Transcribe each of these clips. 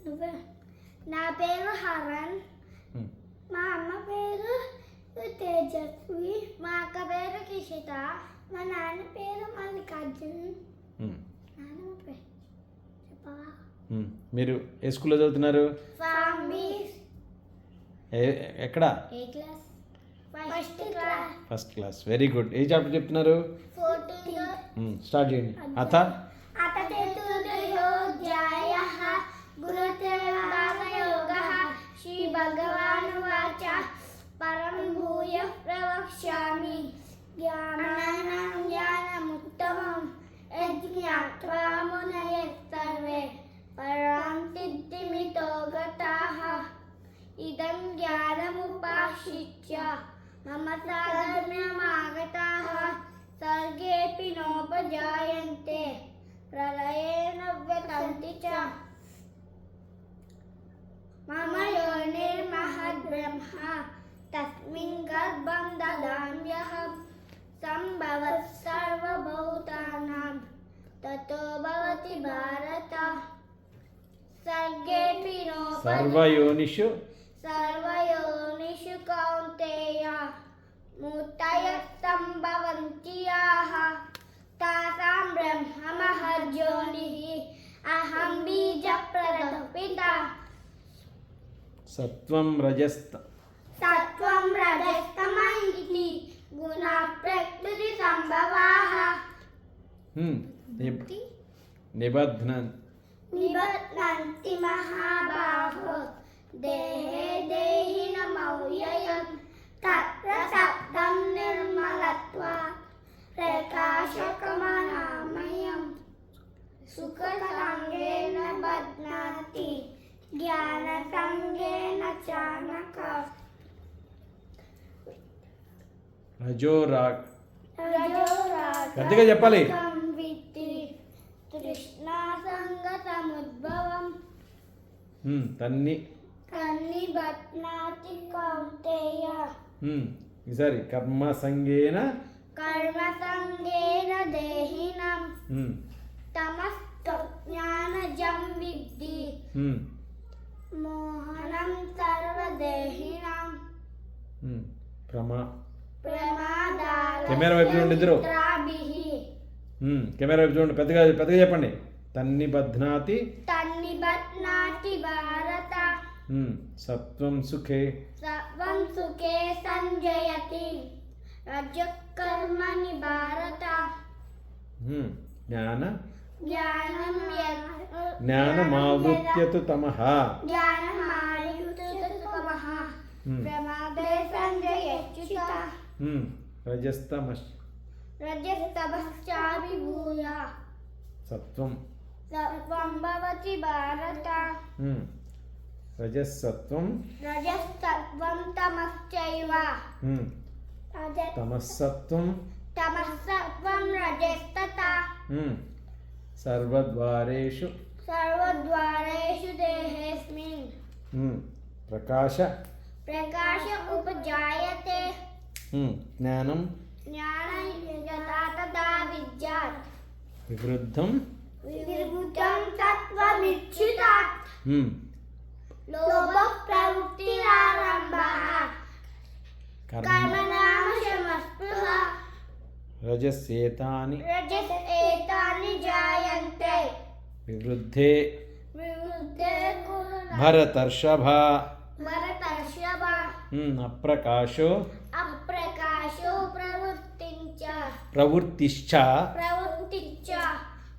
నా పేరు హరన్. మా అమ్మ పేరు తేజస్వి. మా అక్క పేరు కిషిత. మా నాన్న పేరు మల్లికార్జున్. నాన్నమ్మ పేరు చెప్పవా? మీరు ఏ స్కూల్లో చదువుతున్నారు? ఎక్కడ? First class. Very good. ఏ చాప్టర్ చెప్తున్నారు? స్టార్ట్ చేయండి. అథ శ్రీ భగవానువాచ పరం భూయ ప్రవక్ష్యామి జ్ఞానానాం జ్ఞానముత్తమం యజ్ఞాత్వా మునయః సర్వే పరాం సిద్ధిమితో గతాః ఇదం జ్ఞానముపాశ్రిత్య మమ సాధర్మ్యమాగతాః సర్గేऽपि నోపజాయంతే ప్రళయేన వ్యతంతి చ మమ యోనిర్మహద్బ్రహ్మ తస్మిన్ గర్భం దదామ్యహం సంభవః సర్వభూతానాం తతో భవతి భారత సర్గేऽपि సర్వయోనిషు కౌంతేయ మూర్తయః సంభవంతి యాః తాసాం బ్రహ్మ మహద్యోనిః అహం బీజప్రదః పితా. సత్వం రజస్తమ ఇతి గుణా ప్రకృతి సంభవాః నిబధ్నంతి మహాబాహో దేహే దేహినమవ్యయం తత్ర సత్యం నిర్మలత్వాత్ ప్రకాశకమనామయం సుఖసంగేన బధ్నాతి జ్ఞానసంగేన చానక. గట్టిగా చెప్పాలి. తృష్ణా సంగ సముద్భవం తన్ని బధ్నాతి కౌంతేయ. ఈసారి కర్మ సంగేన దేహినం తమస్జ్ఞానజం విద్ధి మోహనం సర్వదేహినాం కెమెరా వైపు చూడండి ఇద్దరు. కెమెరా వైపు చూడండి. పెద్దగా చెప్పండి. తన్ని బధ్నాతి భారత సత్వం సుఖే సంజయతి రజకర్మణి భారత జ్ఞానమావృత్యతు తమః ప్రమాదే సంజయత్యుత రజస్తమశ్చాభిభూయ సత్వం భవతి భారత రజస్సత్వం తమశ్చైవ తమస్సత్వం రజస్తత సర్వద్వారేషు దేహేస్మిన్ ప్రకాశ ఉపజాయతే జ్ఞానం యథా తథా విద్యాత్ వివృద్ధం తత్వమిచ్యుతాత్ లోభ ప్రవృత్తిరారంభః కర్మణామశమస్పృహ రజస్యేతాని జాయంతే వివృద్ధే భరతర్షభ అప్రకాశో ప్రవృత్తిశ్చ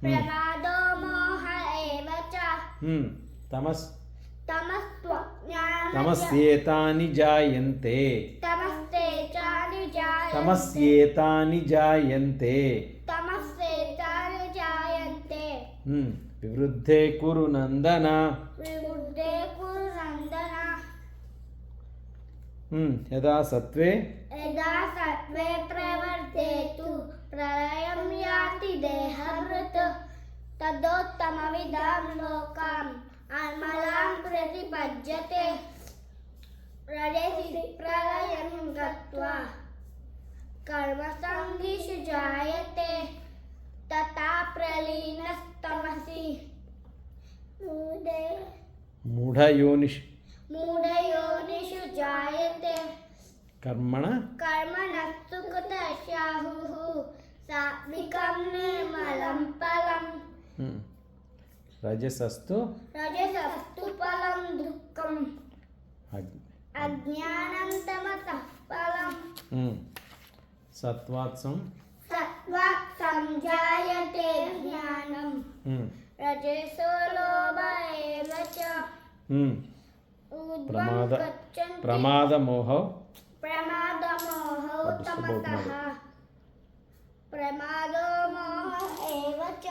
ప్రమాదో మోహ ఏవ చ తమస్యేతాని జాయంతే వివృద్ధే కురు నందన యదా సత్వే ప్రవర్తేతు ప్రళయం యాతి దేహభృత్ తదోత్తమవిదాం లోకాం అమలాం ప్రతిపజ్యతే రజసి ప్రళయం గత్వా కర్మసంగీషు జాయతే తథా ప్రలీనస్తమసి మూఢయోనిష్ मूढयोनिषु जायते కర్మణ कर्मणस्तु कुतस्याहुः सात्विकं निर्मलं फलम् రజసస్తు रजसस्तु फलं दुःखम् అగ్- अज्ञानं तमसः फलम् సత్వాత్సం सत्त्वात् संजायते ज्ञानं रजसो लोभ एव च ऊर्ध्वं ప్రమాద गच्छन्ति ప్రమాదమోహౌ प्रमादमोहौ तमसः प्रमादो मोह एव च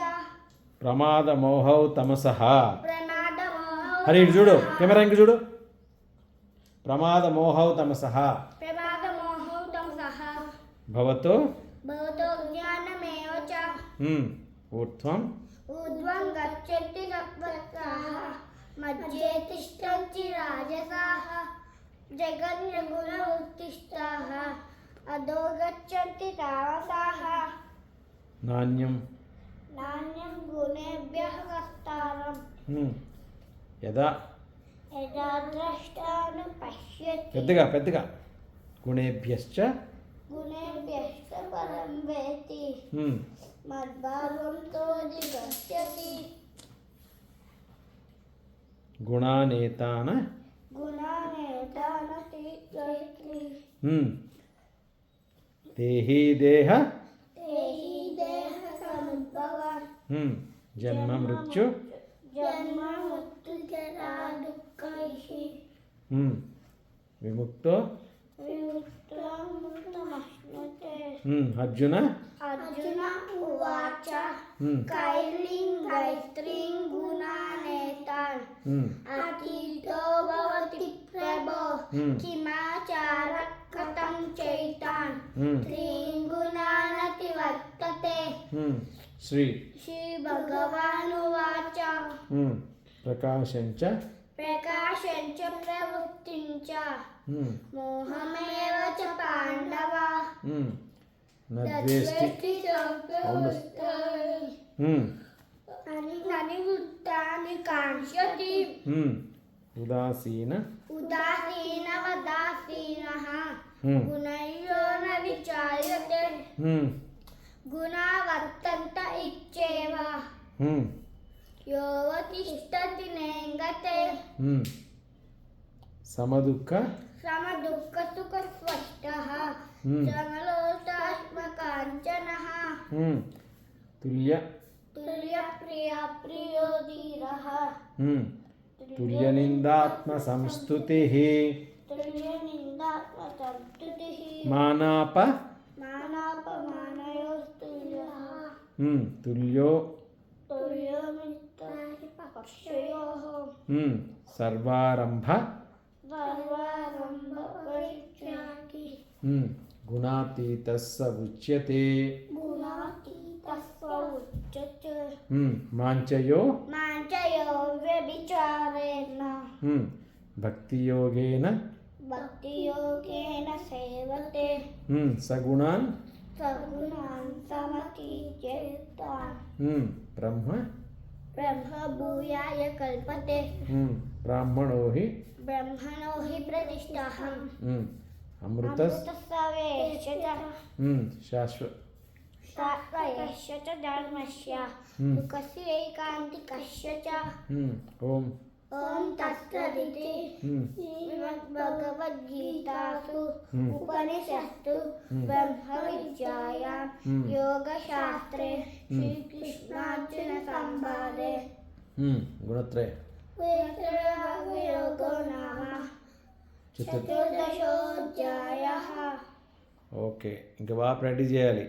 ప్రమాదమోహౌ తమసః. प्रमादमोहौ అరే ఇటు చూడు, కెమెరా ఇంక చూడు. ప్రమాదమోహౌ తమసః प्रमादमोहौ तमसः భవతు भवतो ज्ञानमेव च ఊర్ధ్వం ऊर्ध्वं गच्छन्ति सत्त्वस्ताः मध्ये तिष्ठन्ति राजसाः जगन्यगुणवृत्तिष्ठाः अधो गच्छन्ति तामसाः నాణ్యం नान्यं गुणेभ्यः कस्तारम् యదా यदा द्रष्टानुपश्यति పెద్దగా గుణేభ్యశ్చ गुणेभ्यश्च परं वेति मद्भावं तोऽधिगच्छति గుణానేతాన गुणानेतानतीत्यैति దేహీ దేహ ते हि देहसमुद्भवन् జన్మ మృత్యు जन्म मृत्युजरा दुःखैः విముక్తో विमुक्तमश्नुते అర్జున अर्जुन उवाच कैर्लिङ्गैस्त्रीं गुणानेतान् अतीतो भवति प्रभो किमाचारः कथं चैतान् त्रीन् गुणानतिवर्तते శ్రీ श्रीभगवानुवाच ప్రకాశంచ प्रकाशं च प्रवृत्तिं च मोहमेव च पाण्डव నద్వేష్టి अनिवृत्तानि काङ्क्षति ఉదాసీన उदासीनवदासीनः गुणयो न विचार्यते गुणा वर्तन्त इत्येव योऽवतिष्ठति नेङ्गते సమదుఃఖ समदुःखसुखस्पष्टः समलोष्टात्मकाञ्चनः తుల్య तुल्यप्रिया प्रियो धीरः తుల్యనిందాత్మ సంస్తుతి तुल्यनिन्दात्मसंस्तुतिः మానాప मानापमानयोस्तुल्यः తుల్యో तुल्यो मित्रादिपक्षयोः సర్వారంభ सर्वारम्भपरित्यागी గుణాతీత స ఉచ్యతే गुणातीतः स उच्यते మాంచయో माञ्चयो व्यभिचारेण భక్తియోగేన भक्तियोगेन सेवते సగుణాన్ सगुणान् समतीत्येतान् బ్రహ్మ ब्रह्मभूयाय कल्पते బ్రాహ్మణో హి ब्रह्मणो हि प्रतिष्ठाहम् అమృత अमृतस्सवेश्य च శాశ్వ सात्वयस्य च धर्मस्य सुखस्य ऐकान्तिकस्य च ఓం ॐ तत्सदिति श्रीमद्भगवद्गीतासु उपनिषत्सु ब्रह्मविद्यायां योगशास्त्रे श्रीकृष्णार्जुनसंवादे గుణత్రయ वियोगो नाम चतुर्दशोऽध्यायः ఓకే ఇంకా బాగా ప్రాక్టీస్ చేయాలి.